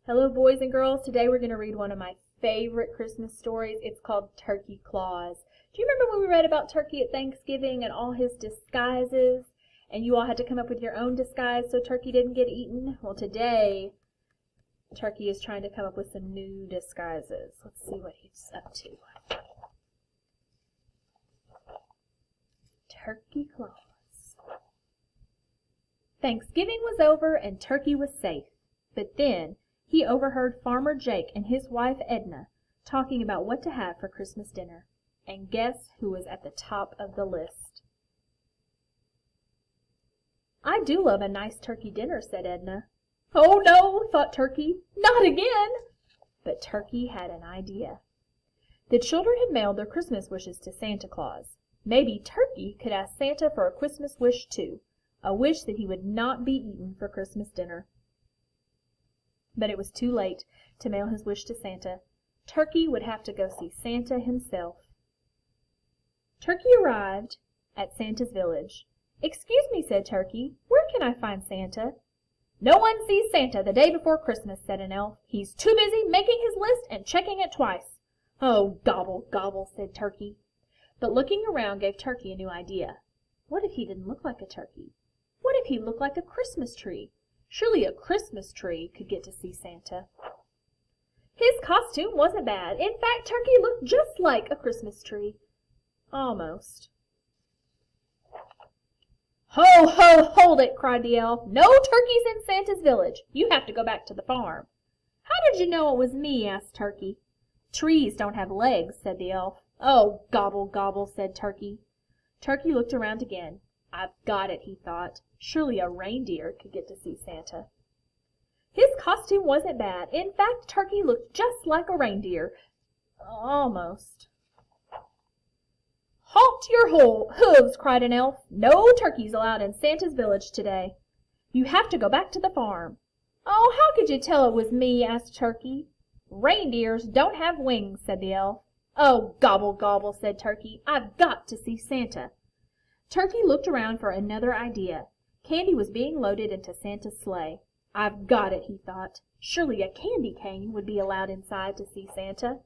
Hello, boys and girls. Today we're going to read one of my favorite Christmas stories. It's called Turkey Claus. Do you remember when we read about Turkey at Thanksgiving and all his disguises? And you all had to come up with your own disguise so Turkey didn't get eaten? Well, today Turkey is trying to come up with some new disguises. Let's see what he's up to. Turkey Claus. Thanksgiving was over and Turkey was safe. But then he overheard Farmer Jake and his wife Edna talking about what to have for Christmas dinner. And guess who was at the top of the list? "I do love a nice turkey dinner," said Edna. "Oh no," thought Turkey, "not again." But Turkey had an idea. The children had mailed their Christmas wishes to Santa Claus. Maybe Turkey could ask Santa for a Christmas wish too, a wish that he would not be eaten for Christmas dinner. But it was too late to mail his wish to Santa. Turkey would have to go see Santa himself. Turkey arrived at Santa's village. "Excuse me," said Turkey, "where can I find Santa?" "No one sees Santa the day before Christmas," said an elf. "He's too busy making his list and checking it twice." "Oh, gobble, gobble," said Turkey. But looking around gave Turkey a new idea. What if he didn't look like a turkey? What if he looked like a Christmas tree? Surely a Christmas tree could get to see Santa. His costume wasn't bad. In fact, Turkey looked just like a Christmas tree. Almost. "Ho, ho, hold it," cried the elf. "No turkeys in Santa's village. You have to go back to the farm." "How did you know it was me?" asked Turkey. "Trees don't have legs," said the elf. "Oh, gobble, gobble," said Turkey. Turkey looked around again. "I've got it," he thought. Surely a reindeer could get to see Santa. His costume wasn't bad. In fact, Turkey looked just like a reindeer. Almost. "Halt your hooves," cried an elf. "No turkeys allowed in Santa's village today. You have to go back to the farm." "Oh, how could you tell it was me?" asked Turkey. "Reindeers don't have wings," said the elf. "Oh, gobble, gobble," said Turkey. "I've got to see Santa." Turkey looked around for another idea. Candy was being loaded into Santa's sleigh. "I've got it," he thought. Surely a candy cane would be allowed inside to see Santa.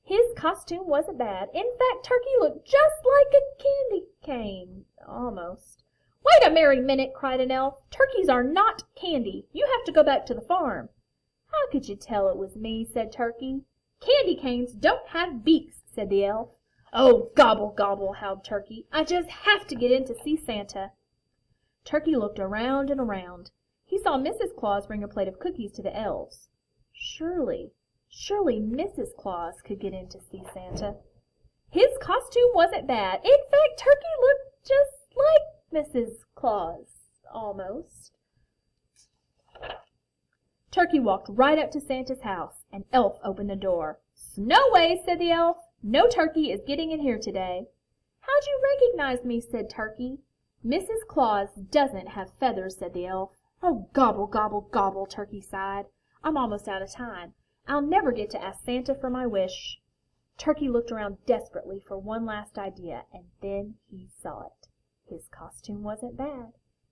His costume wasn't bad. In fact, Turkey looked just like a candy cane. Almost. "Wait a merry minute," cried an elf. "Turkeys are not candy. You have to go back to the farm." "How could you tell it was me?" said Turkey. "Candy canes don't have beaks," said the elf. "Oh, gobble, gobble," howled Turkey. "I just have to get in to see Santa." Turkey looked around and around. He saw Mrs. Claus bring a plate of cookies to the elves. Surely Mrs. Claus could get in to see Santa. His costume wasn't bad. In fact, Turkey looked just like Mrs. Claus. Almost. Turkey walked right up to Santa's house. An elf opened the door. "No way," said the elf. "No turkey is getting in here today." "How'd you recognize me?" said Turkey. "Mrs. Claus doesn't have feathers," said the elf. "Oh, gobble, gobble, gobble," Turkey sighed. "I'm almost out of time. I'll never get to ask Santa for my wish." Turkey looked around desperately for one last idea, and then he saw it. His costume wasn't bad.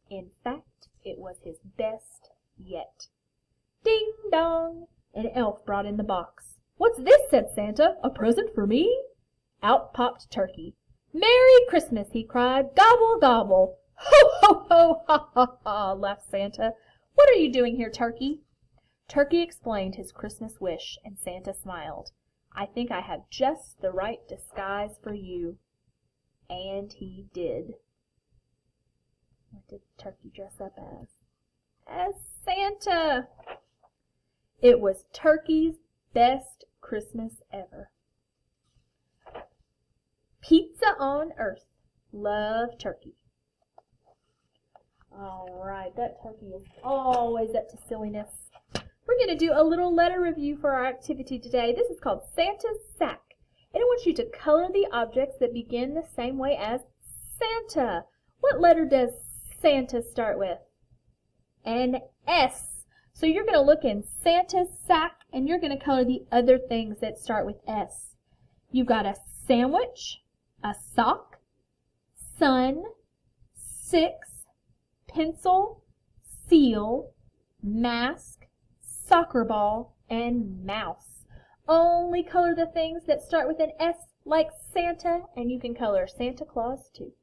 In fact, it was his best yet. Ding dong! An elf brought in the box. "What's this?" said Santa. "A present for me?" Out popped Turkey. "Merry Christmas!" he cried. "Gobble, gobble!" "Ho, ho, ho! Ha, ha, ha!" laughed Santa. "What are you doing here, Turkey?" Turkey explained his Christmas wish, and Santa smiled. "I think I have just the right disguise for you." And he did. What did Turkey dress up as? As Santa! It was Turkey's best Christmas ever. Pizza on Earth. Love, Turkey. All right, that turkey is always up to silliness. We're going to do a little letter review for our activity today. This is called Santa's Sack. And I want you to color the objects that begin the same way as Santa. What letter does Santa start with? An S. So you're going to look in Santa's sack and you're going to color the other things that start with S. You've got a sandwich, a sock, sun, 6, pencil, seal, mask, soccer ball, and mouse. Only color the things that start with an S like Santa, and you can color Santa Claus too.